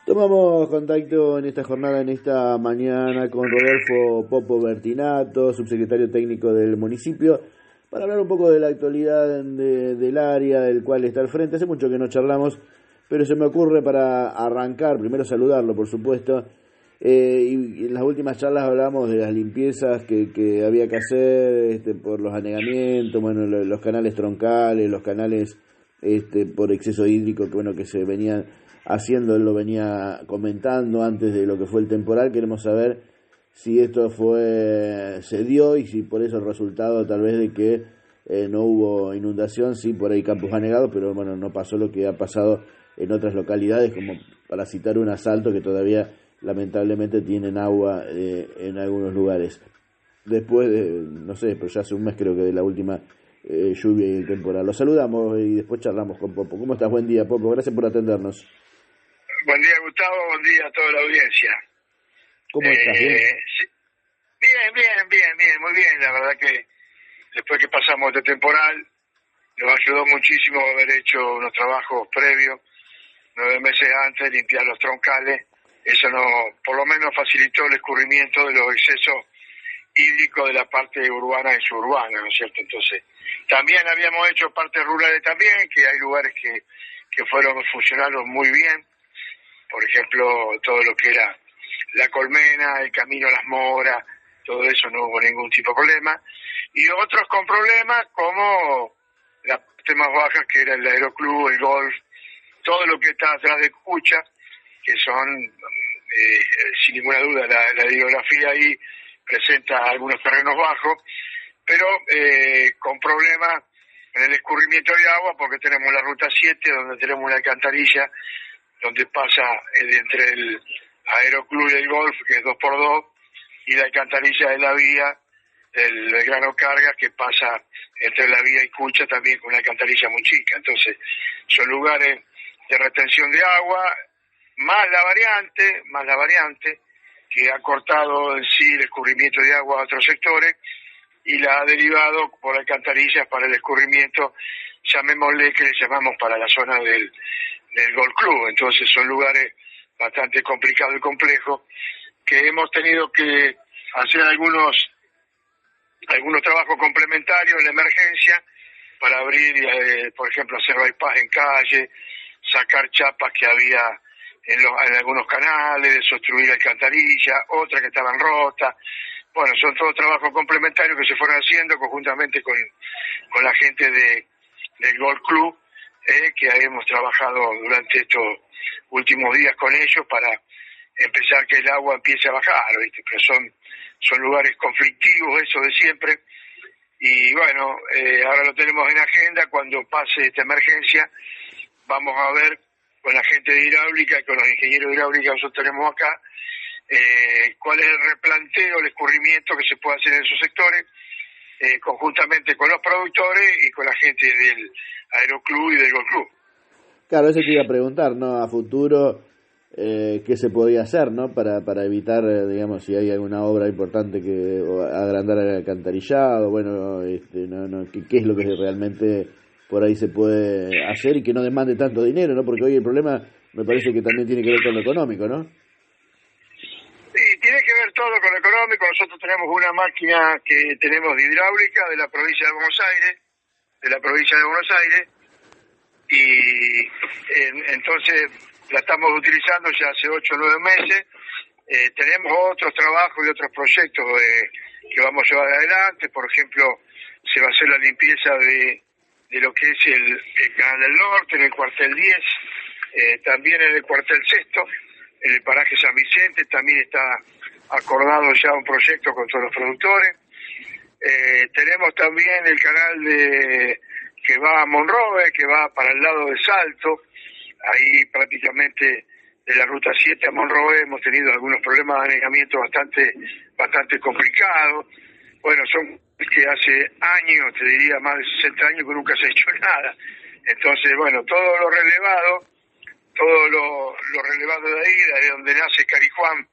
Tomamos contacto en esta jornada, en esta mañana, con Rodolfo Popo Bertinato, subsecretario técnico del municipio, para hablar un poco de la actualidad del área del cual está al frente. Hace mucho que no charlamos, pero se me ocurre para arrancar, primero saludarlo, por supuesto, y en las últimas charlas hablamos de las limpiezas que había que hacer por los anegamientos, bueno, los canales troncales, los canales por exceso hídrico que se venían haciendo. Él lo venía comentando antes de lo que fue el temporal. Queremos saber si esto se dio y si por eso el resultado tal vez de que no hubo inundación. Sí, por ahí campos anegados, pero bueno, no pasó lo que ha pasado en otras localidades, como para citar un Asalto, que todavía lamentablemente tienen agua en algunos lugares. Después de, no sé, pero ya hace un mes creo que de la última lluvia y el temporal. Lo saludamos y después charlamos con Popo. ¿Cómo estás? Buen día, Popo. Gracias por atendernos. Buen día, Gustavo. Buen día a toda la audiencia. ¿Cómo estás? ¿Bien? Sí. Bien, muy bien. La verdad que después que pasamos este temporal, nos ayudó muchísimo haber hecho unos trabajos previos, 9 meses antes, limpiar los troncales. Eso por lo menos facilitó el escurrimiento de los excesos hídricos de la parte urbana y suburbana, ¿no es cierto? Entonces, también habíamos hecho partes rurales también, que hay lugares que funcionaron muy bien. Por ejemplo, todo lo que era La Colmena, el Camino a las Moras, todo eso no hubo ningún tipo de problema. Y otros con problemas, como la parte más baja, que era el aeroclub, el golf, todo lo que está atrás de Cucha, que son, sin ninguna duda, la hidrografía ahí presenta algunos terrenos bajos, pero con problemas en el escurrimiento de agua, porque tenemos la ruta 7, donde tenemos una alcantarilla donde pasa entre el aeroclub y el golf, que es 2x2, y la alcantarilla de la vía del Belgrano Cargas, que pasa entre la vía y Cucha, también con una alcantarilla muy chica. Entonces, son lugares de retención de agua, más la variante, que ha cortado en sí el escurrimiento de agua a otros sectores, y la ha derivado por alcantarillas para el escurrimiento, llamémosle, que le llamamos para la zona del Golf Club. Entonces son lugares bastante complicados y complejos, que hemos tenido que hacer algunos trabajos complementarios en la emergencia para abrir, por ejemplo, hacer bypass en calle, sacar chapas que había en algunos canales, desobstruir alcantarillas, otras que estaban rotas. Bueno, son todos trabajos complementarios que se fueron haciendo conjuntamente con la gente del Golf Club, que hemos trabajado durante estos últimos días con ellos para empezar que el agua empiece a bajar, ¿viste? Pero son lugares conflictivos, eso de siempre, y bueno, ahora lo tenemos en agenda. Cuando pase esta emergencia vamos a ver con la gente de hidráulica y con los ingenieros de hidráulica que nosotros tenemos acá, cuál es el replanteo, el escurrimiento que se puede hacer en esos sectores, conjuntamente con los productores y con la gente del aeroclub y del golf club. Claro, eso te iba a preguntar, ¿no? A futuro, ¿qué se podía hacer, ¿no? Para evitar, digamos, si hay alguna obra importante o agrandar el alcantarillado, bueno, ¿qué es lo que realmente por ahí se puede hacer y que no demande tanto dinero, ¿no? Porque hoy el problema me parece que también tiene que ver con lo económico, ¿no? Sí, tiene que ver todo con lo económico. Nosotros tenemos una máquina que tenemos de hidráulica de la provincia de Buenos Aires, y entonces la estamos utilizando ya hace 8 o 9 meses. Tenemos otros trabajos y otros proyectos que vamos a llevar adelante. Por ejemplo, se va a hacer la limpieza de lo que es el Canal del Norte, en el cuartel 10, también en el cuartel 6, en el paraje San Vicente, también está acordado ya un proyecto con todos los productores. Tenemos también el canal que va a Monroe, que va para el lado de Salto. Ahí prácticamente de la ruta 7 a Monroe hemos tenido algunos problemas de anegamiento bastante complicados. Bueno, son que hace años, te diría más de 60 años, que nunca se ha hecho nada. Entonces, bueno, todo lo relevado de ahí, de donde nace Carijuán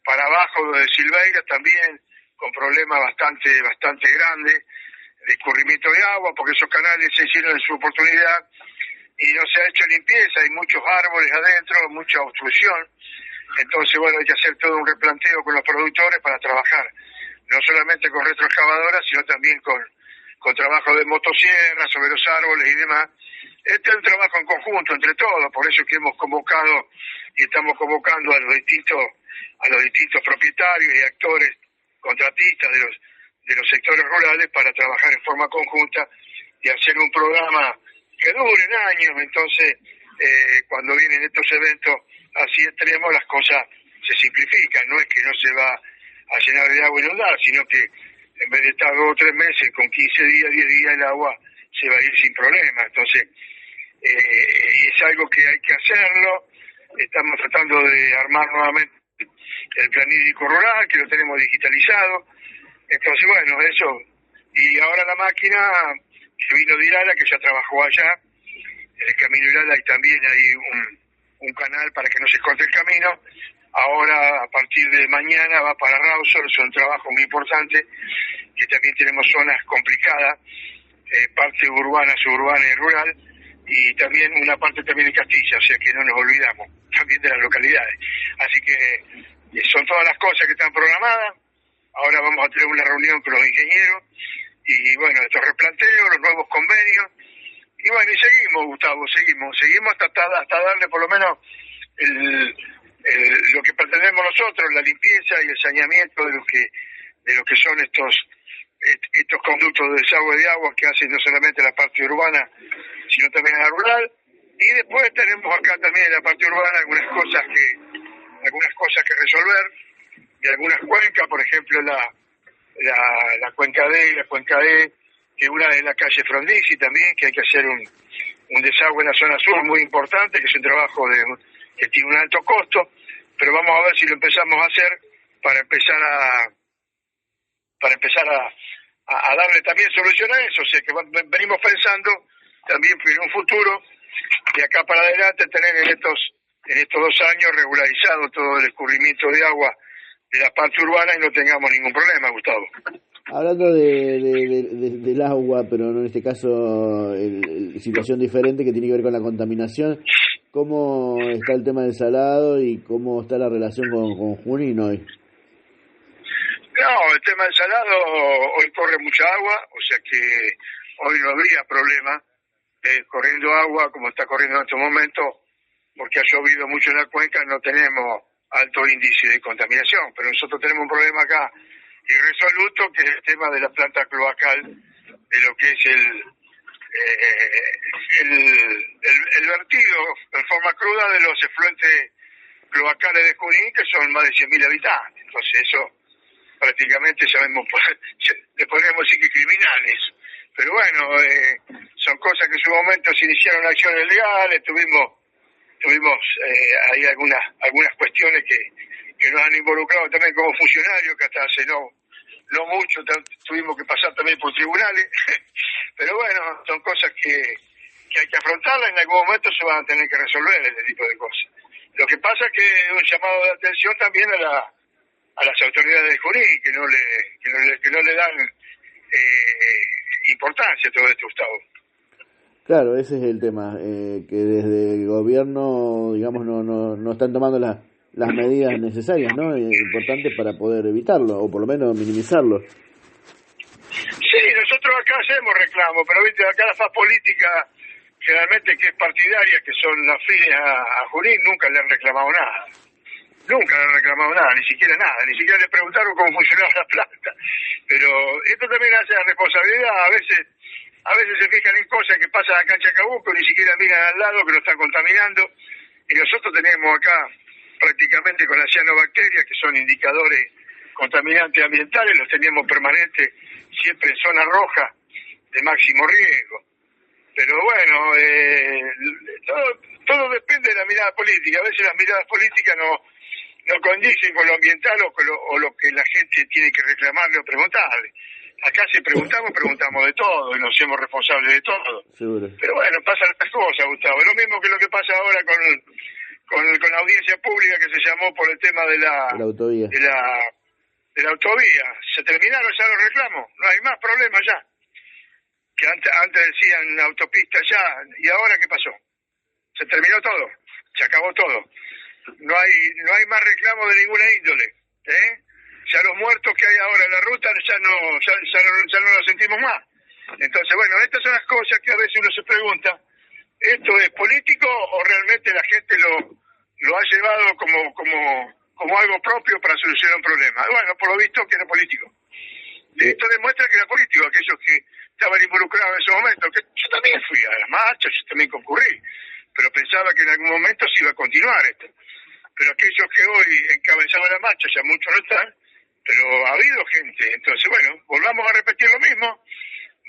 para abajo de Silveira, también con problemas bastante grandes de escurrimiento de agua, porque esos canales se hicieron en su oportunidad y no se ha hecho limpieza, hay muchos árboles adentro, mucha obstrucción. Entonces, bueno, hay que hacer todo un replanteo con los productores para trabajar, no solamente con retroexcavadoras, sino también con trabajo de motosierra sobre los árboles y demás. Este es un trabajo en conjunto entre todos, por eso es que hemos convocado y estamos convocando a los distintos propietarios y actores contratistas de los sectores rurales para trabajar en forma conjunta y hacer un programa que dure años. Entonces, cuando vienen estos eventos así extremos, las cosas se simplifican, no es que no se va a llenar de agua inundada, sino que en vez de estar 2 o 3 meses, con 15 días, 10 días el agua se va a ir sin problema. Entonces, es algo que hay que hacerlo. Estamos tratando de armar nuevamente el plan hídrico rural, que lo tenemos digitalizado. Entonces, bueno, eso. Y ahora la máquina que vino de Irala, que ya trabajó allá, en el camino Irala, y también hay un canal para que no se corte el camino. Ahora, a partir de mañana, va para Rawson. Es un trabajo muy importante, que también tenemos zonas complicadas, parte urbana, suburbana y rural, y también una parte también de Castilla, o sea que no nos olvidamos también de las localidades. Así que son todas las cosas que están programadas. Ahora vamos a tener una reunión con los ingenieros, y bueno, estos replanteos, los nuevos convenios, y bueno, y seguimos, Gustavo, seguimos hasta darle por lo menos lo que pretendemos nosotros, la limpieza y el saneamiento de lo que son estos conductos de desagüe de agua que hacen no solamente la parte urbana, sino también la rural. Y después tenemos acá también en la parte urbana algunas cosas que resolver, y algunas cuencas, por ejemplo la cuenca D y la cuenca E, que una es la calle Frondizi también, que hay que hacer un desagüe en la zona sur muy importante, que es un trabajo que tiene un alto costo, pero vamos a ver si lo empezamos a hacer para empezar a darle también solución a eso. O sea que venimos pensando también en un futuro, de acá para adelante, tener en estos 2 años regularizado todo el escurrimiento de agua de la parte urbana y no tengamos ningún problema, Gustavo. Hablando del agua, pero no en este caso situación diferente que tiene que ver con la contaminación, ¿cómo está el tema del salado y cómo está la relación con Junín hoy? No, el tema del salado, hoy corre mucha agua, o sea que hoy no habría problema corriendo agua como está corriendo en estos momentos, porque ha llovido mucho en la cuenca, no tenemos alto índice de contaminación, pero nosotros tenemos un problema acá irresoluto, que es el tema de la planta cloacal, de lo que es el vertido en forma cruda de los efluentes cloacales de Junín, que son más de 100.000 habitantes. Entonces eso prácticamente sabemos, le podríamos decir que criminales. Pero bueno, son cosas que en su momento se iniciaron acciones legales, tuvimos ahí algunas cuestiones que nos han involucrado también como funcionarios, que hasta hace no mucho tuvimos que pasar también por tribunales. Pero bueno, son cosas que hay que afrontarlas, en algún momento se van a tener que resolver este tipo de cosas. Lo que pasa es que es un llamado de atención también a las autoridades de Junín, que no le dan importancia a todo esto, Gustavo. Claro, ese es el tema, que desde el gobierno, digamos, no están tomando las medidas necesarias, ¿no? Importantes para poder evitarlo, o por lo menos minimizarlo. Sí, nosotros acá hacemos reclamo, pero viste, acá la faz política, generalmente que es partidaria, que son afines a Junín, nunca le han reclamado nada. Nunca le han reclamado nada, ni siquiera le preguntaron cómo funcionaba la planta. Pero esto también hace la responsabilidad, a veces se fijan en cosas que pasan acá en Chacabuco, ni siquiera miran al lado que lo están contaminando, y nosotros tenemos acá prácticamente con las cianobacterias, que son indicadores contaminantes ambientales, los tenemos permanentes siempre en zona roja de máximo riesgo. Pero bueno, todo depende de la mirada política. A veces las miradas políticas no condicen con lo ambiental o lo que la gente tiene que reclamarle o preguntarle. Acá si preguntamos de todo y nos hacemos responsables de todo. Seguro. Pero bueno, pasan estas cosas, Gustavo. Lo mismo que lo que pasa ahora con la audiencia pública que se llamó por el tema de la autovía. De la autovía. Se terminaron ya los reclamos, no hay más problemas ya. Que antes decían autopista ya, ¿y ahora qué pasó? se terminó todo, se acabó todo. No hay más reclamo de ninguna índole, Ya los muertos que hay ahora en la ruta ya no los sentimos más. Entonces, bueno, estas son las cosas que a veces uno se pregunta, ¿esto es político o realmente la gente lo ha llevado como algo propio para solucionar un problema? Bueno, por lo visto que era político. Esto demuestra que era político, aquellos que estaban involucrados en ese momento, que yo también fui a las marchas, yo también concurrí, pero pensaba que en algún momento se iba a continuar esto. Pero aquellos que hoy encabezaban la marcha, ya muchos no están, pero ha habido gente. Entonces, bueno, volvamos a repetir lo mismo,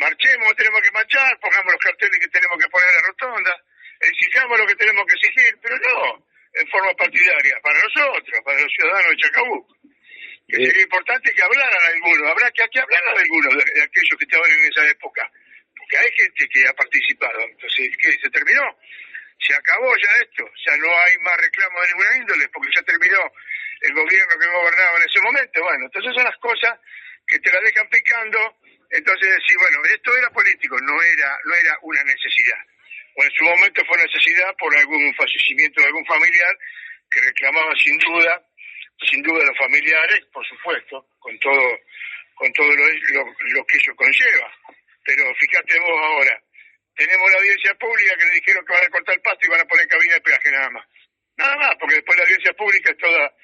marchemos, tenemos que marchar, pongamos los carteles que tenemos que poner en la rotonda, exijamos lo que tenemos que exigir, pero no en forma partidaria, para nosotros, para los ciudadanos de Chacabuco. Que sería importante que hablaran algunos, habrá que hablar de algunos de aquellos que estaban en esa época, porque hay gente que ha participado. Entonces, ¿qué? ¿Se terminó? Se acabó ya esto, ya no hay más reclamo de ninguna índole, porque ya terminó el gobierno que gobernaba en ese momento. Bueno, entonces son las cosas que te la dejan picando. Entonces decir, bueno, esto era político, no era una necesidad. O en su momento fue necesidad por algún fallecimiento de algún familiar que reclamaba sin duda los familiares, por supuesto, con todo lo que ello conlleva. Pero fíjate vos ahora, tenemos la audiencia pública que le dijeron que van a cortar el pasto y van a poner cabina de peaje nada más. Nada más, porque después la audiencia pública es toda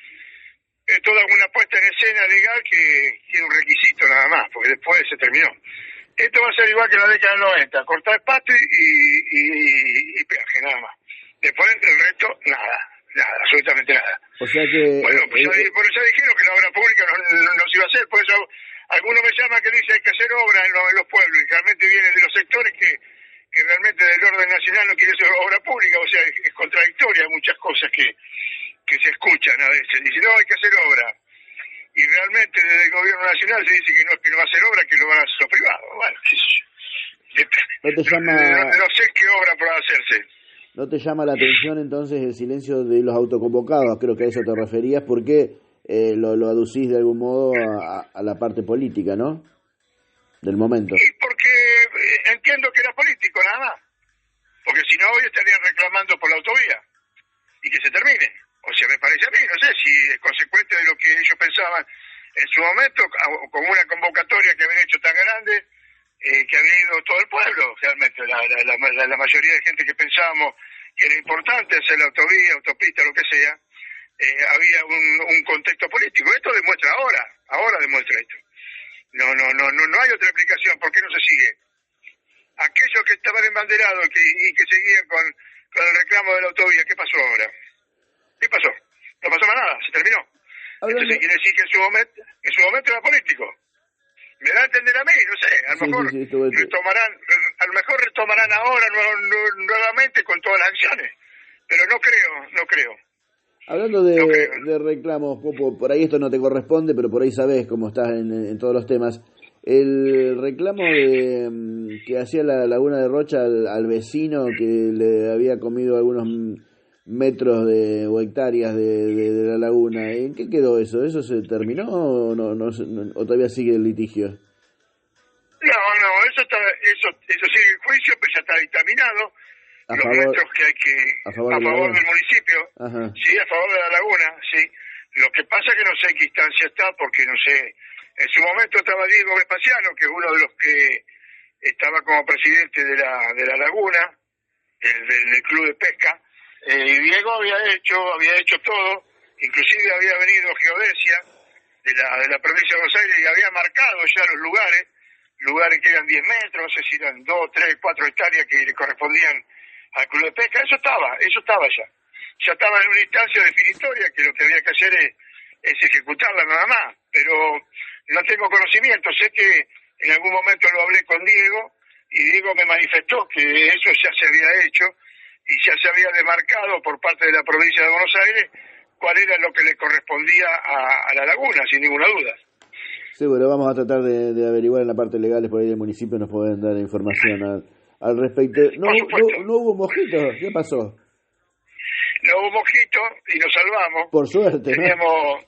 una puesta en escena legal que tiene un requisito nada más, porque después se terminó. Esto va a ser igual que la década del 90, cortar el pasto y peaje nada más. Después el resto, nada, absolutamente nada. O sea que... Bueno, pues ya dijeron que la obra pública no se iba a hacer, por eso algunos me llaman que dicen hay que hacer obra en los pueblos, y realmente vienen de los sectores que realmente del orden nacional no quiere hacer obra pública, o sea, es contradictoria, hay muchas cosas que se escuchan a veces, dicen, no, hay que hacer obra, y realmente desde el gobierno nacional se dice que no va a hacer obra, que lo van a hacer los privados. Bueno, no sé qué obra puede hacerse. ¿No te llama la atención entonces el silencio de los autoconvocados? Creo que a eso te referías, porque lo aducís de algún modo a la parte política, ¿no? Del momento. Sí, porque entiendo que era político, nada más. Porque si no, hoy estarían reclamando por la autovía y que se termine. O sea, me parece a mí, no sé si es consecuente de lo que ellos pensaban en su momento, con una convocatoria que habían hecho tan grande, que había ido todo el pueblo, realmente, la mayoría de gente que pensábamos que era importante hacer la autovía, autopista, lo que sea, había un contexto político. Esto demuestra ahora demuestra esto. No hay otra explicación. ¿Por qué no se sigue? Aquellos que estaban embanderados y que seguían con el reclamo de la autovía, ¿qué pasó ahora? ¿Qué pasó? No pasó más nada, se terminó. Entonces quiere decir que en su momento era político. Me da a entender a mí, no sé, a lo mejor retomarán ahora nuevamente con todas las acciones, pero no creo. Hablando de reclamos, Popo, por ahí esto no te corresponde, pero por ahí sabés cómo estás en todos los temas. El reclamo que hacía la Laguna de Rocha al vecino que le había comido algunos metros o hectáreas de la laguna, ¿en qué quedó eso? ¿Eso se terminó o todavía sigue el litigio? No, eso sigue el juicio, pues ya está dictaminado. Los metros que hay a favor del municipio, ajá. Sí, a favor de la laguna, sí. Lo que pasa es que no sé en qué instancia está, porque no sé. En su momento estaba Diego Vespasiano, que es uno de los que estaba como presidente de la laguna, del club de pesca, y Diego había hecho todo, inclusive había venido Geodesia de la provincia de Buenos Aires y había marcado ya los lugares que eran 10 metros, no sé si eran 2, 3, 4 hectáreas que le correspondían al club de pesca. Eso estaba ya estaba en una instancia definitoria que lo que había que hacer es ejecutarla nada más, pero no tengo conocimiento. Sé que en algún momento lo hablé con Diego y Diego me manifestó que eso ya se había hecho y ya se había demarcado por parte de la provincia de Buenos Aires cuál era lo que le correspondía a la laguna, sin ninguna duda. Seguro, vamos a tratar de averiguar en la parte legal, por ahí del municipio nos pueden dar información al respecto. No hubo mojitos, ¿qué pasó? No hubo mojitos y nos salvamos. Por suerte, teníamos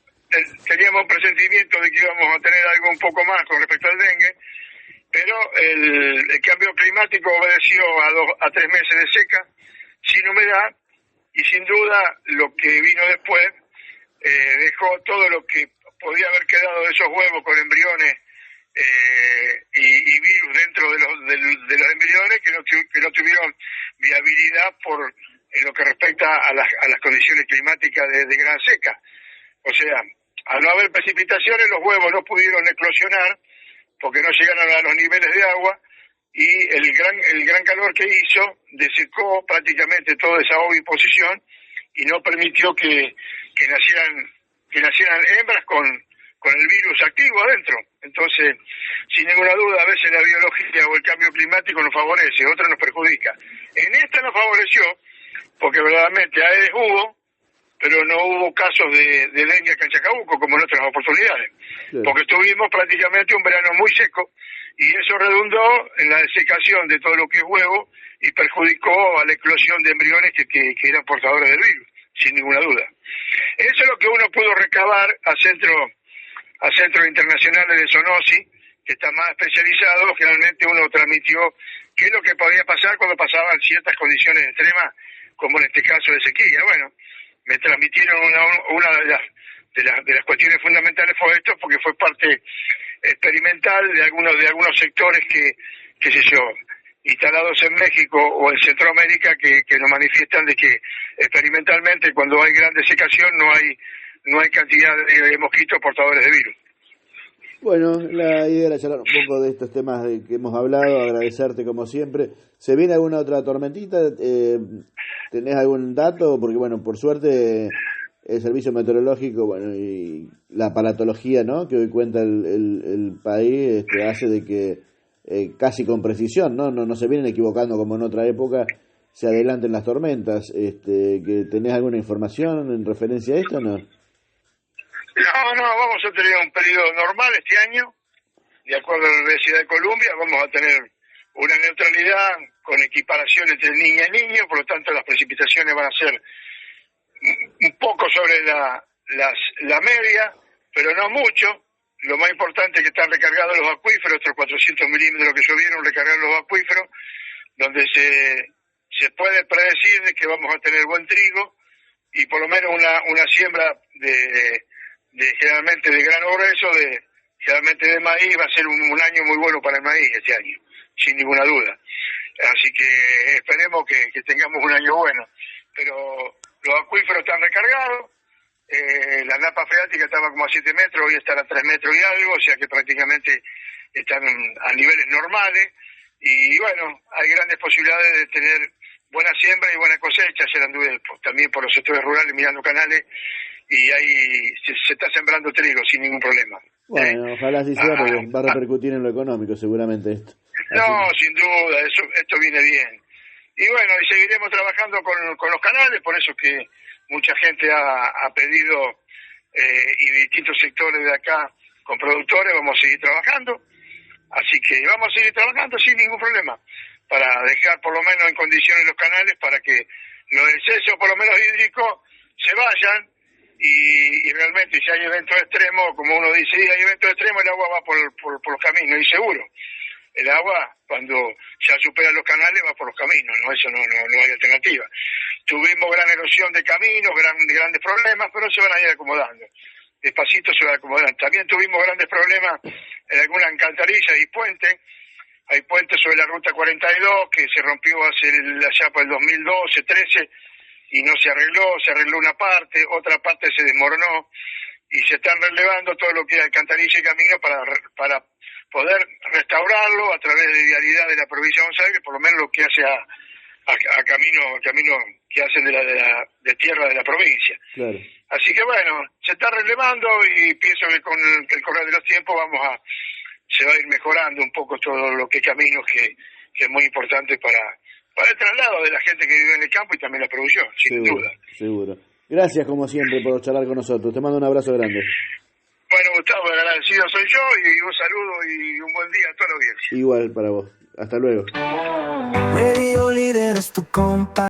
un presentimiento de que íbamos a tener algo un poco más con respecto al dengue, pero el cambio climático obedeció a 3 meses de seca sin humedad, y sin duda lo que vino después dejó todo lo que podía haber quedado de esos huevos con embriones y virus dentro de los embriones que no tuvieron viabilidad en lo que respecta a las condiciones climáticas de gran seca. O sea, al no haber precipitaciones, los huevos no pudieron eclosionar porque no llegaron a los niveles de agua, y el gran calor que hizo desecó prácticamente toda esa oviposición y no permitió que nacieran hembras con el virus activo adentro. Entonces, sin ninguna duda, a veces la biología o el cambio climático nos favorece, otra nos perjudica. En esta nos favoreció porque verdaderamente Aedes hubo, pero no hubo casos de dengue acá en Chacabuco como en otras oportunidades, porque tuvimos prácticamente un verano muy seco, y eso redundó en la desecación de todo lo que es huevo y perjudicó a la eclosión de embriones que eran portadores del virus, sin ninguna duda. Eso es lo que uno pudo recabar a centros internacionales de zoonosis, que está más especializado. Generalmente uno transmitió qué es lo que podía pasar cuando pasaban ciertas condiciones extremas, como en este caso de sequía. Bueno, me transmitieron una de las cuestiones fundamentales fue esto, porque fue parte experimental de algunos sectores que, qué sé yo, instalados en México o en Centroamérica, que nos manifiestan de que experimentalmente cuando hay gran desecación no hay cantidad de mosquitos portadores de virus. Bueno, la idea era charlar un poco de estos temas de que hemos hablado, agradecerte como siempre. ¿Se viene alguna otra tormentita? ¿Tenés algún dato? Porque bueno, por suerte el servicio meteorológico, bueno, y la aparatología, ¿no?, que hoy cuenta el país, hace de que casi con precisión, no se vienen equivocando como en otra época, se adelanten las tormentas. ¿Que tenés alguna información en referencia a esto o no? No, vamos a tener un periodo normal este año, de acuerdo a la Universidad de Columbia. Vamos a tener una neutralidad con equiparación entre niña y niño, por lo tanto las precipitaciones van a ser un poco sobre la media, pero no mucho. Lo más importante es que están recargados los acuíferos, estos 400 milímetros que llovieron, recargar los acuíferos, donde se puede predecir de que vamos a tener buen trigo y por lo menos una siembra de generalmente de grano grueso, generalmente de maíz. Va a ser un año muy bueno para el maíz este año, sin ninguna duda. Así que esperemos que tengamos un año bueno. Pero los acuíferos están recargados, la napa freática estaba como a 7 metros, hoy está a 3 metros y algo, o sea que prácticamente están a niveles normales, y bueno, hay grandes posibilidades de tener buena siembra y buena cosecha. Ayer anduve también por los sectores rurales mirando canales, y ahí se está sembrando trigo sin ningún problema. Bueno, ojalá así sea, porque va a repercutir en lo económico seguramente esto. No, sin duda, esto viene bien. Y bueno, y seguiremos trabajando con los canales, por eso que mucha gente ha pedido, y distintos sectores de acá con productores, vamos a seguir trabajando. Así que vamos a seguir trabajando sin ningún problema, para dejar por lo menos en condiciones los canales, para que los excesos, por lo menos hídricos, se vayan, y realmente si hay eventos extremos, como uno dice, si hay eventos extremos, el agua va por los caminos, y seguro. El agua, cuando ya supera los canales, va por los caminos, ¿no? Eso no hay alternativa. Tuvimos gran erosión de caminos, grandes problemas, pero se van a ir acomodando. Despacito se van a acomodar. También tuvimos grandes problemas en algunas alcantarillas y puentes. Hay puentes sobre la ruta 42 que se rompió allá por el 2012, 13, y no se arregló una parte, otra parte se desmoronó, y se están relevando todo lo que es alcantarilla y camino para poder restaurarlo a través de vialidad de la provincia de Buenos Aires, por lo menos lo que hace a camino que hacen de tierra de la provincia. Claro. Así que bueno, se está relevando, y pienso que con el correr de los tiempos se va a ir mejorando un poco todo lo que es caminos, que es muy importante para el traslado de la gente que vive en el campo y también la producción, sin duda. Seguro. Gracias como siempre por charlar con nosotros. Te mando un abrazo grande. Bueno, Gustavo, agradecido soy yo, y un saludo y un buen día a toda la audiencia. Igual para vos. Hasta luego. Radio Líder es tu compa.